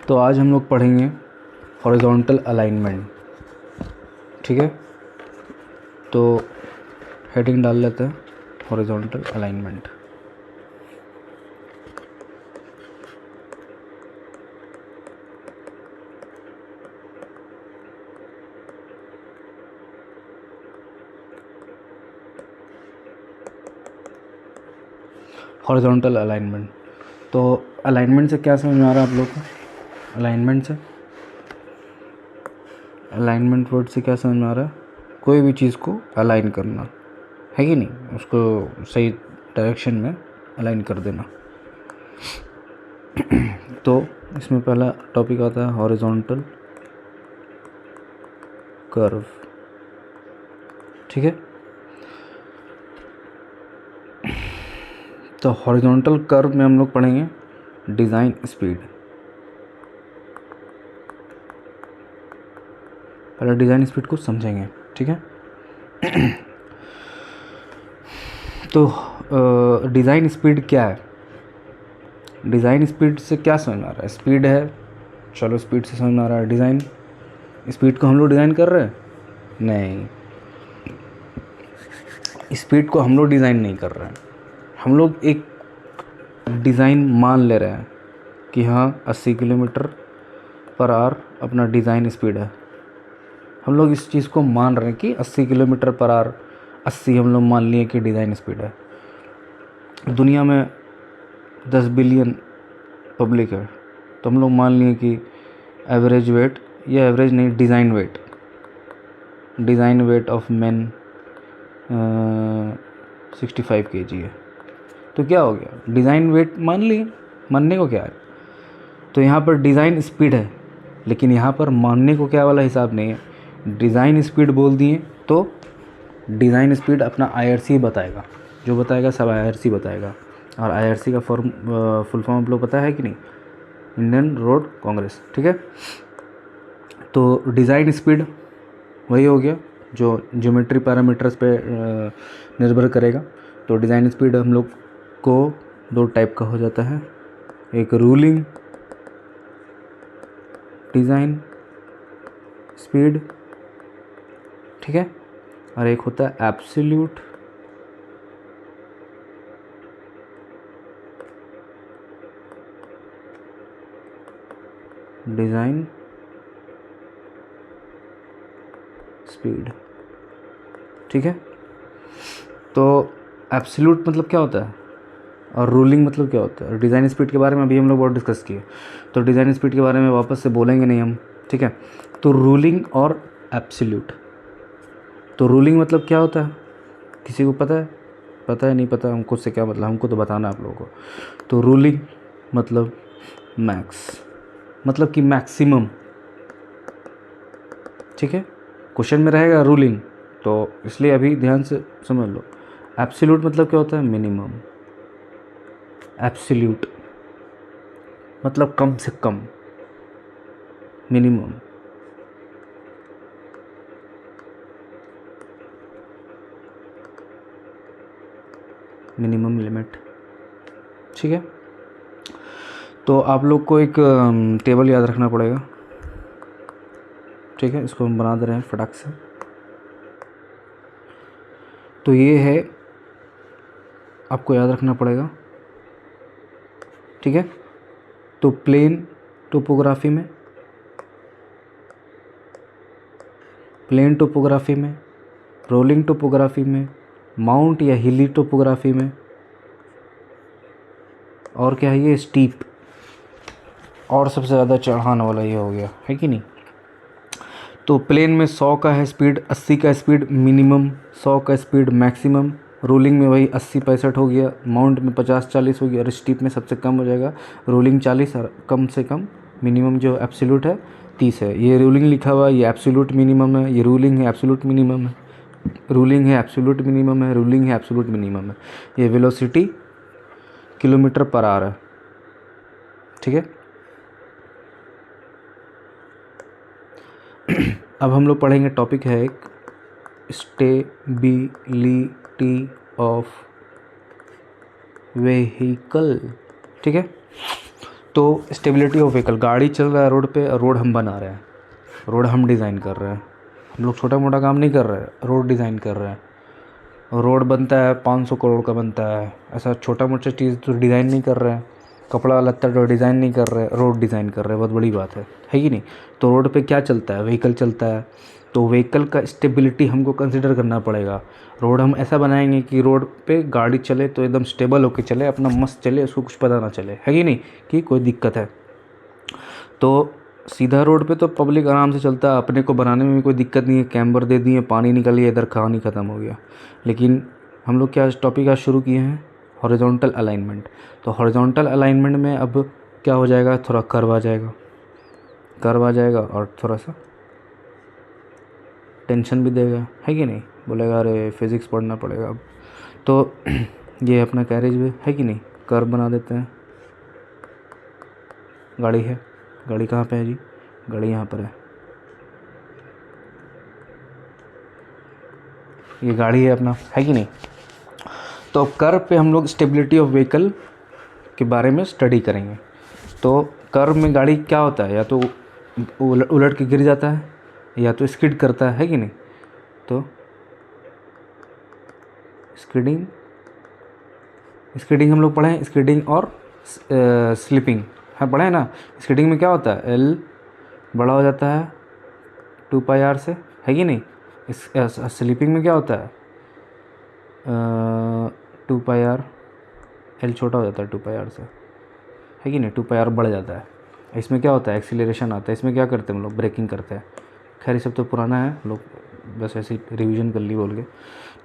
तो आज हम लोग पढ़ेंगे हॉरिजॉन्टल अलाइनमेंट। ठीक है, तो हेडिंग डाल लेते हैं हॉरिजॉन्टल अलाइनमेंट। हॉरिजॉन्टल अलाइनमेंट, तो अलाइनमेंट से क्या समझ में आ रहा है आप लोग को? अलाइनमेंट वर्ड से क्या समझ में आ रहा है? कोई भी चीज़ को अलाइन करना है कि नहीं, उसको सही डायरेक्शन में अलाइन कर देना। तो इसमें पहला टॉपिक आता है हॉरिजॉन्टल कर्व। ठीक है, तो हॉरिजॉन्टल कर्व में हम लोग पढ़ेंगे डिज़ाइन स्पीड। पहले डिज़ाइन स्पीड को समझेंगे। ठीक है, तो डिज़ाइन स्पीड क्या है? डिज़ाइन स्पीड से क्या समझ में आ रहा है? स्पीड है, चलो स्पीड से समझ में आ रहा है। डिज़ाइन स्पीड को हम लोग डिज़ाइन कर रहे हैं? नहीं, स्पीड को हम लोग डिज़ाइन नहीं कर रहे हैं। हम लोग एक डिज़ाइन मान ले रहे हैं कि हाँ 80 किलोमीटर पर आवर अपना डिज़ाइन स्पीड है। हम लोग इस चीज़ को मान रहे हैं कि 80 किलोमीटर पर आवर, 80 हम लोग मान लिए कि डिज़ाइन स्पीड है। दुनिया में 10 बिलियन पब्लिक है, तो हम लोग मान लिए कि एवरेज वेट, या एवरेज नहीं, design weight of man 65 kg है। तो क्या हो गया, डिज़ाइन वेट मान लिए, मानने को क्या है? तो यहाँ पर डिज़ाइन स्पीड है, लेकिन यहाँ पर मानने को क्या वाला हिसाब नहीं है। डिज़ाइन स्पीड बोल दिए तो डिज़ाइन स्पीड अपना IRC बताएगा, जो बताएगा सब IRC बताएगा। और IRC का फुल फॉर्म आप लोग पता है कि नहीं? Indian road Congress. ठीक है, तो डिज़ाइन स्पीड वही हो गया जो ज्योमेट्री पैरामीटर्स पे निर्भर करेगा। तो डिज़ाइन स्पीड हम लोग को दो टाइप का हो जाता है, एक रूलिंग डिज़ाइन स्पीड, ठीक है, और एक होता है एब्सोल्यूट डिज़ाइन स्पीड। ठीक है, तो एब्सोल्यूट मतलब क्या होता है और रूलिंग मतलब क्या होता है? डिज़ाइन स्पीड के बारे में अभी हम लोग बहुत डिस्कस किए, तो डिज़ाइन स्पीड के बारे में वापस से बोलेंगे नहीं हम। ठीक है, तो रूलिंग और एब्सोल्यूट। तो रूलिंग मतलब क्या होता है, किसी को पता है? पता है? नहीं पता? हमको से क्या मतलब, हमको तो बताना है आप लोगों को। तो रूलिंग मतलब मैक्स, मतलब कि मैक्सिमम। ठीक है, क्वेश्चन में रहेगा रूलिंग, तो इसलिए अभी ध्यान से समझ लो। एब्सोल्यूट मतलब क्या होता है? मिनिमम। एब्सोल्यूट मतलब कम से कम, मिनिमम। Minimum limit. ठीक है, तो आप लोग को एक टेबल याद रखना पड़ेगा। ठीक है, इसको हम बना दे रहे हैं फटाक से। तो ये है, आपको याद रखना पड़ेगा। ठीक है, तो प्लेन टोपोग्राफी में, रोलिंग टोपोग्राफी में, माउंट या हिली टोपोग्राफी में, और क्या है ये, स्टीप, और सबसे ज़्यादा चढ़ान वाला ये हो गया, है कि नहीं? तो प्लेन में 100 का है स्पीड, 80 का स्पीड मिनिमम, 100 का स्पीड मैक्सिमम। रोलिंग में वही 80-65 हो गया, माउंट में 50-40 हो गया, और स्टीप में सबसे कम हो जाएगा रोलिंग 40, और कम से कम मिनिमम जो एब्सोल्यूट है 30 है। ये रोलिंग लिखा हुआ है, ये एब्सोल्यूट मिनिमम है, ये रूलिंग है, एब्सोल्यूट मिनिमम है, रूलिंग है, एब्सोल्यूट मिनिमम है, रूलिंग है, एब्सोल्यूट मिनिमम है। ये वेलोसिटी किलोमीटर पर आवर है। ठीक है, अब हम लोग पढ़ेंगे, टॉपिक है एक स्टेबिलिटी ऑफ व्हीकल। ठीक है, तो स्टेबिलिटी ऑफ व्हीकल, गाड़ी चल रहा है रोड पे, रोड हम बना रहे हैं, रोड हम डिज़ाइन कर रहे हैं। हम लोग छोटा मोटा काम नहीं कर रहे हैं, रोड डिज़ाइन कर रहे हैं। रोड बनता है 500 करोड़ का बनता है, ऐसा छोटा मोटा चीज़ तो डिज़ाइन नहीं कर रहे हैं। कपड़ा लत्ता तो डिज़ाइन नहीं कर रहे, रोड डिज़ाइन कर रहे हैं, बहुत बड़ी बात है कि नहीं। तो रोड पे क्या चलता है, व्हीकल चलता है, तो व्हीकल का स्टेबिलिटी हमको कंसिडर करना पड़ेगा। रोड हम ऐसा बनाएंगे कि रोड पे गाड़ी चले तो एकदम स्टेबल होके चले, अपना मस्त चले, उसको कुछ पता ना चले, है कि नहीं, कि कोई दिक्कत है। तो सीधा रोड पे तो पब्लिक आराम से चलता है, अपने को बनाने में भी कोई दिक्कत नहीं है, कैम्बर दे दिए, पानी निकल गया, इधर कहानी ख़त्म हो गया। लेकिन हम लोग क्या टॉपिक आज शुरू किए हैं, हॉरिजॉन्टल अलाइनमेंट। तो हॉरिजॉन्टल अलाइनमेंट में अब क्या हो जाएगा, थोड़ा कर्व आ जाएगा, कर्व आ जाएगा और थोड़ा सा टेंशन भी देगा, है कि नहीं, बोलेगा अरे फिज़िक्स पढ़ना पड़ेगा अब। तो ये अपना कैरेज वे है कि नहीं, कर्व बना देते हैं। गाड़ी है, गाड़ी कहाँ पे है जी, गाड़ी यहाँ पर है, ये गाड़ी है अपना, है कि नहीं। तो कर्व पे हम लोग स्टेबिलिटी ऑफ व्हीकल के बारे में स्टडी करेंगे। तो कर्व में गाड़ी क्या होता है, या तो उलट के गिर जाता है, या तो स्किड करता है कि नहीं। तो स्किडिंग, स्किडिंग हम लोग पढ़े हैं, स्किडिंग और स्लिपिंग, हाँ पढ़े हैं ना। स्किडिंग में क्या होता है, एल बड़ा हो जाता है 2πr से, है कि नहीं। स्लीपिंग में क्या होता है, 2πr, एल छोटा हो जाता है 2πr से, है कि नहीं, 2πr बढ़ जाता है। इसमें क्या होता है, एक्सीलरेशन आता है। इसमें क्या करते हैं हम लोग, ब्रेकिंग करते हैं। खैर ये सब तो पुराना है, लोग बस ऐसे ही रिविज़न कर ली बोल के।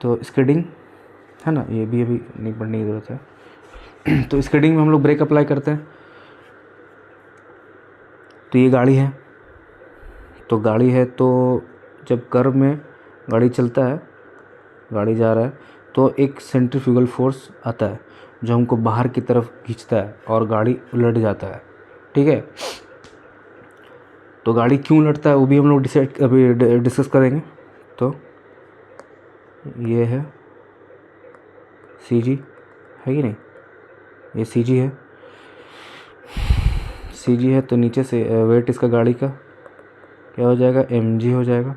तो स्किडिंग है ना, ये भी अभी नहीं पढ़ने की ज़रूरत है। तो स्किडिंग में हम लोग ब्रेक अप्लाई करते हैं। तो ये गाड़ी है, तो गाड़ी है, तो जब कर्व में गाड़ी चलता है, गाड़ी जा रहा है, तो एक सेंट्रीफ्यूगल फोर्स आता है जो हमको बाहर की तरफ खींचता है और गाड़ी उलट जाता है, ठीक है। तो गाड़ी क्यों उलटता है वो भी हम लोग अभी डिस्कस करेंगे। तो ये है CG, है कि नहीं, ये CG है, CG है। तो नीचे से वेट इसका गाड़ी का क्या हो जाएगा, mg हो जाएगा।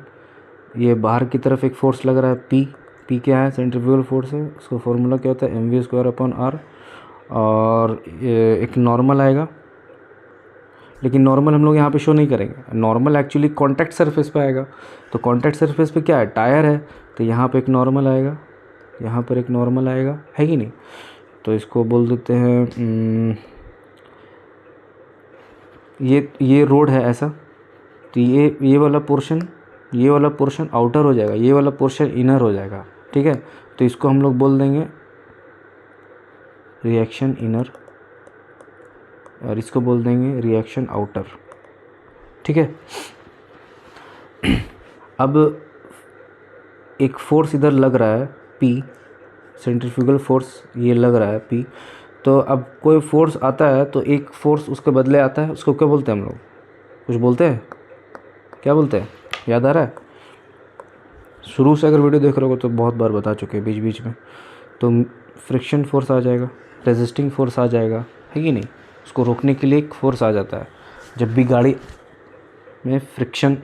ये बाहर की तरफ एक फोर्स लग रहा है P क्या है, सेंट्रीफ्यूगल फोर्स है, उसका फॉर्मूला क्या होता है, mv²/r। और एक नॉर्मल आएगा, लेकिन नॉर्मल हम लोग यहाँ पे शो नहीं करेंगे। नॉर्मल एक्चुअली कॉन्टैक्ट सरफेस पे आएगा। तो कॉन्टैक्ट सरफेस पे क्या है, टायर है, तो यहाँ पे एक नॉर्मल आएगा, यहाँ पर एक नॉर्मल आएगा, है कि नहीं। तो इसको बोल देते हैं ये रोड है ऐसा। तो ये वाला पोर्शन आउटर हो जाएगा, ये वाला पोर्शन इनर हो जाएगा, ठीक है। तो इसको हम लोग बोल देंगे रिएक्शन इनर, और इसको बोल देंगे रिएक्शन आउटर, ठीक है। अब एक फोर्स इधर लग रहा है P, सेंट्रीफ्यूगल फोर्स ये लग रहा है P। तो अब कोई फोर्स आता है तो एक फोर्स उसके बदले आता है, उसको क्या बोलते हैं हम लोग, कुछ बोलते हैं, क्या बोलते हैं, याद आ रहा है। शुरू से अगर वीडियो देख रहे हो तो बहुत बार बता चुके हैं बीच बीच में। तो फ्रिक्शन फोर्स आ जाएगा, रेजिस्टिंग फोर्स आ जाएगा, है कि नहीं। उसको रोकने के लिए एक फोर्स आ जाता है। जब भी गाड़ी में फ्रिक्शन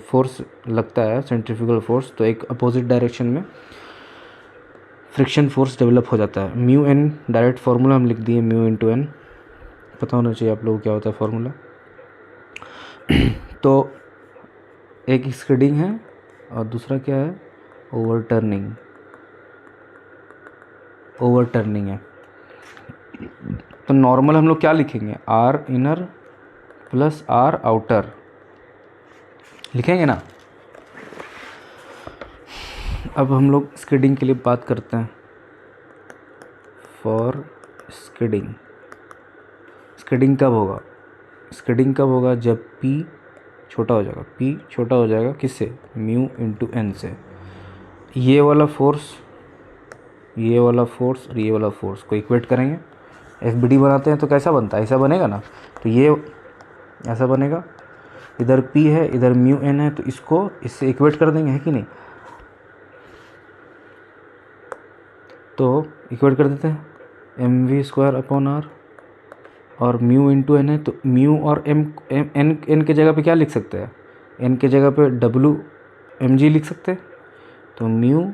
फोर्स लगता है, सेंट्रीफ्यूगल फोर्स, तो एक अपोजिट डायरेक्शन में फ्रिक्शन फोर्स डेवलप हो जाता है। μn डायरेक्ट फार्मूला हम लिख दिए, μ×n, पता होना चाहिए आप लोगों को क्या होता है फार्मूला। तो एक स्किडिंग है और दूसरा क्या है, ओवरटर्निंग है। तो नॉर्मल हम लोग क्या लिखेंगे, R inner plus R outer लिखेंगे ना। अब हम लोग स्किडिंग के लिए बात करते हैं। फॉर स्किडिंग कब होगा, स्किडिंग कब होगा, जब P छोटा हो जाएगा, P छोटा हो जाएगा किससे, μ×n से। ये वाला फोर्स और ये वाला फोर्स को इक्वेट करेंगे, FBD बनाते हैं तो कैसा बनता है, ऐसा बनेगा ना। तो ये ऐसा बनेगा, इधर P है, इधर μn है, तो इसको इससे इक्वेट कर देंगे, है कि नहीं। तो इक्वेट कर देते हैं mv²/r, और म्यू इंटू एन है, तो म्यू और एम एन एन के जगह पे क्या लिख सकते हैं, एन के जगह पे डब्लू एम जी लिख सकते हैं। तो म्यू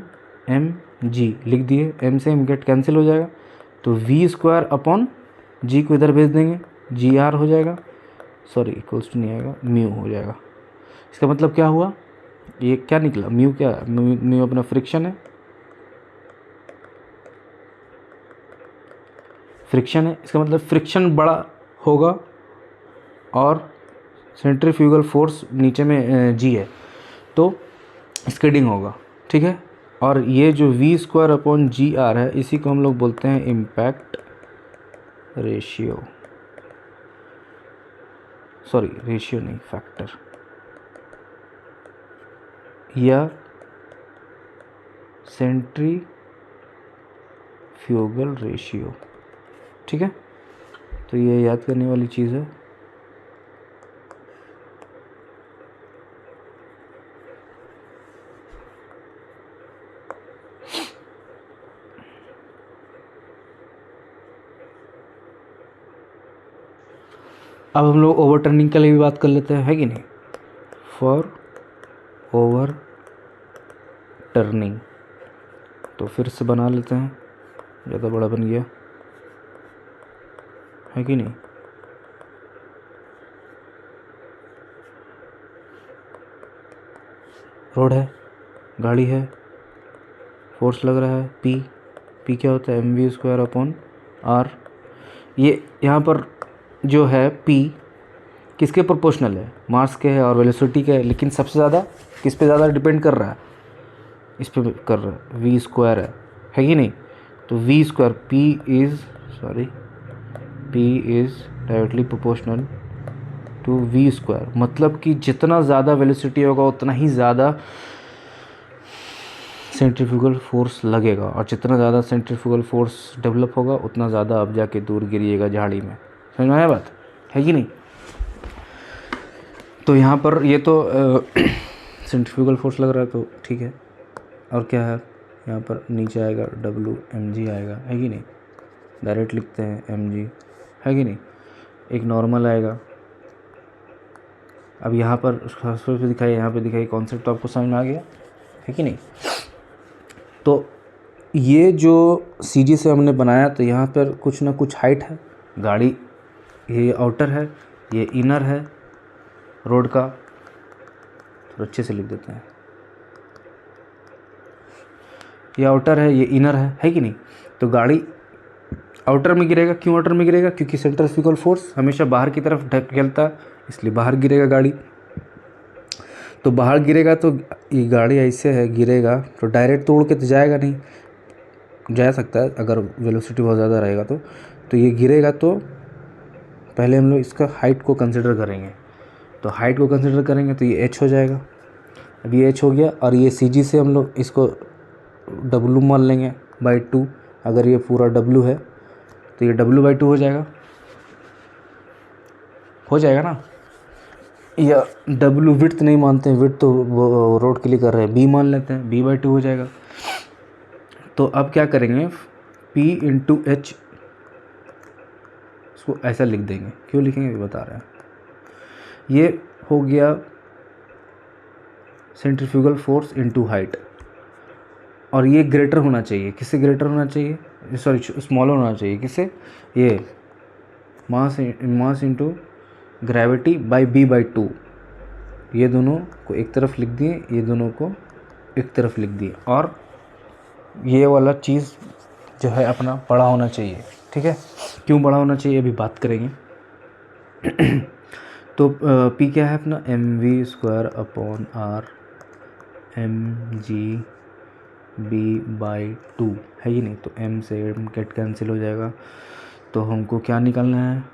एम जी लिख दिए, एम से एम गेट कैंसिल हो जाएगा, तो वी स्क्वायर अपॉन जी को इधर भेज देंगे, जी आर हो जाएगा, सॉरी इक्वल्स टू नहीं आएगा, म्यू हो जाएगा। इसका मतलब क्या हुआ, ये क्या निकला, म्यू क्या है, म्यू अपना फ्रिक्शन है, फ्रिक्शन है, इसका मतलब फ्रिक्शन बड़ा होगा और सेंट्रीफ्यूगल फोर्स नीचे में जी है, तो स्किडिंग होगा, ठीक है। और ये जो V square upon G R है, इसी को हम लोग बोलते हैं इम्पैक्ट रेशियो, सॉरी रेशियो नहीं, फैक्टर, या सेंट्रीफ्यूगल रेशियो, ठीक है। तो ये याद करने वाली चीज़ है। अब हम लोग ओवर टर्निंग के लिए भी बात कर लेते हैं, है कि नहीं। फॉर ओवर टर्निंग, तो फिर से बना लेते हैं, ज़्यादा बड़ा बन गया, है कि नहीं। रोड है, गाड़ी है, फोर्स लग रहा है पी, पी क्या होता है, M V square upon R. ये यहाँ पर जो है पी किसके प्रोपोर्शनल है, मास के है और वेलोसिटी के है, लेकिन सबसे ज़्यादा किस पे ज़्यादा डिपेंड कर रहा है, इस पे कर रहा है, वी स्क्वायर है कि नहीं। तो V square P is directly proportional to V square, मतलब कि जितना ज़्यादा वेलोसिटी होगा उतना ही ज़्यादा सेंट्रीफ्यूगल फोर्स लगेगा, और जितना ज़्यादा सेंट्रीफ्यूगल फोर्स डेवलप होगा उतना ज़्यादा आप जाके दूर गिरिएगा झाड़ी में, समझ में आया बात, है कि नहीं। तो यहाँ पर ये तो सेंट्रीफ्यूगल फोर्स लग रहा है, तो ठीक है। और क्या है, यहाँ पर नीचे आएगा डब्ल्यू एम जी आएगा, है कि नहीं, डायरेक्ट लिखते हैं एम जी, है कि नहीं। एक नॉर्मल आएगा, अब यहाँ पर खास तौर पे दिखाई, यहाँ पे दिखाई, कॉन्सेप्ट तो आपको समझ में आ गया, है कि नहीं। तो ये जो सी जी से हमने बनाया, तो यहाँ पर कुछ ना कुछ हाइट है, गाड़ी ये आउटर है, ये इनर है रोड का, तो अच्छे से लिख देते हैं, ये आउटर है, ये इनर है कि नहीं। तो गाड़ी आउटर में गिरेगा, क्यों आउटर में गिरेगा, क्योंकि सेंट्रीफ्यूगल फोर्स हमेशा बाहर की तरफ ढकेलता है, इसलिए बाहर गिरेगा गाड़ी। तो बाहर गिरेगा तो ये गाड़ी ऐसे है, गिरेगा तो डायरेक्ट तो उड़ के तो जाएगा नहीं, जा सकता है अगर वेलोसिटी बहुत ज़्यादा रहेगा तो ये गिरेगा। तो पहले हम लोग इसका हाइट को कंसिडर करेंगे, तो हाइट को कंसिडर करेंगे तो ये h हो जाएगा। अब ये h हो गया, और ये सी जी से हम लोग इसको w मान लेंगे बाई 2, अगर ये पूरा w है तो ये w बाई 2 हो जाएगा ना। या w विड्थ नहीं मानते हैं, विड्थ तो रोड के लिए कर रहे हैं, b मान लेते हैं, b बाई 2 हो जाएगा। तो अब क्या करेंगे, p इंटू एच, इसको ऐसा लिख देंगे, क्यों लिखेंगे ये बता रहे हैं। ये हो गया सेंट्रीफ्यूगल फोर्स इनटू हाइट, और ये ग्रेटर होना चाहिए, किससे ग्रेटर होना चाहिए, सॉरी स्मॉलर होना चाहिए, किससे, ये mass into gravity by B by 2। ये दोनों को एक तरफ लिख दिए, ये दोनों को एक तरफ लिख दिए, और ये वाला चीज़ जो है अपना बड़ा होना चाहिए, ठीक है। क्यों बड़ा होना चाहिए अभी बात करेंगे। तो P क्या है अपना, M V square upon R M G B by 2, है ही नहीं। तो m से m गेट कैंसिल हो जाएगा, तो हमको क्या निकालना है,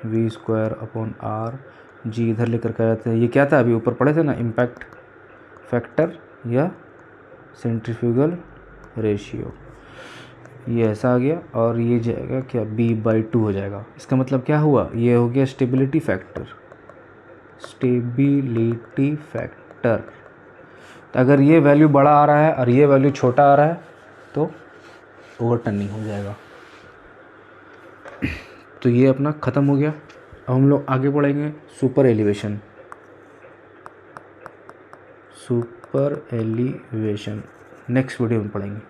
वी स्क्वायर अपॉन आर, जी इधर लेकर के आते हैं। ये क्या था अभी ऊपर पढ़े थे ना, इम्पैक्ट फैक्टर या सेंट्रीफ्यूगल रेशियो, ये ऐसा आ गया, और ये जाएगा क्या, b बाई 2 हो जाएगा। इसका मतलब क्या हुआ, ये हो गया स्टेबिलिटी फैक्टर, स्टेबिलिटी फैक्टर। अगर ये वैल्यू बड़ा आ रहा है और ये वैल्यू छोटा आ रहा है तो ओवर टर्निंग हो जाएगा। तो ये अपना ख़त्म हो गया। अब हम लोग आगे पढ़ेंगे super elevation. Super elevation next video में पढ़ेंगे।